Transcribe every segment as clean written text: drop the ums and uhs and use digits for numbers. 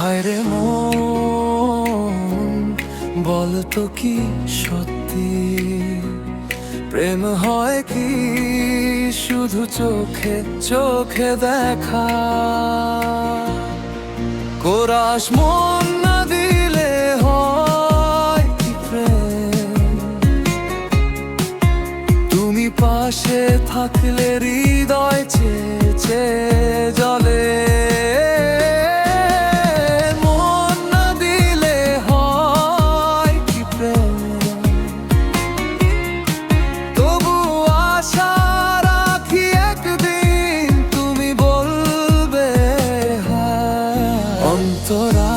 হায় রে মন, বলতো কি সত্যি প্রেম হয় কি শুধু চোখে চোখে দেখা? কোরাস মন না দিলে হয় কি প্রেম? তুমি পাশে থাকলে হৃদয় চেয়ে চেয়ে জ্বলে। মন না দিলে হয় কি প্রেম? তবু আশা রাখি একদিন তুমি বলবে হ্যাঁ। অন্তরা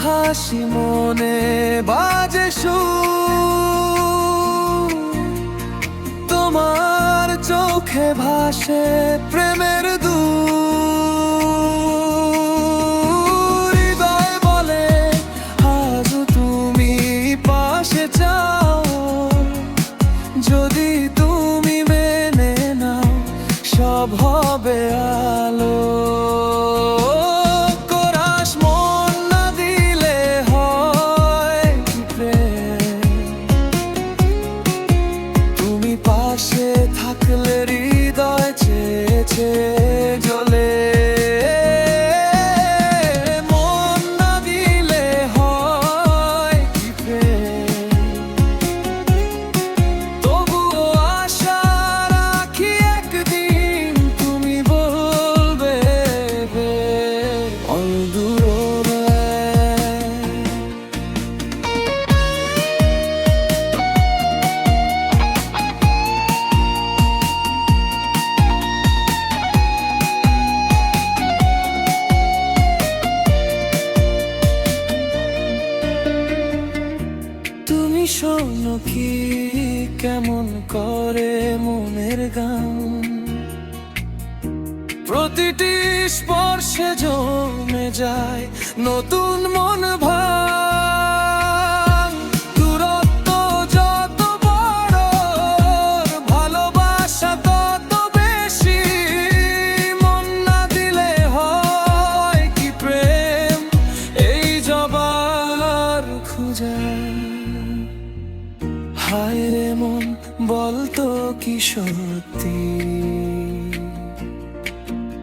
হাসি মনে বাজে সুর, তোমার চোখে ভাসে প্রেমের দূর। হৃদয় বলে আজও তুমি পাশে চাও, যদি তুমি মেনে নাও সব হবে আলো। পাশে থাকলে হৃদয় চেয়ে চেয়ে জ্বলে। মন না দিলে হয় কি প্রেম? তবুও আশা রাখি একদিন তুমি বলবে অদূর। তুমি শোনো কি কেমন করে মনের গান, প্রতিটি স্পর্শে জমে যায় নতুন মন ভাঙ। দূরত্ব যত বড় ভালোবাসা তত বেশি। মন না দিলে হয় কি প্রেম? এই জবার খুঁজে। হায় রে মন, বলতো কি সত্যি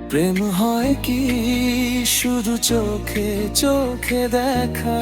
প্রেম হয় কি শুধু চোখে চোখে দেখা?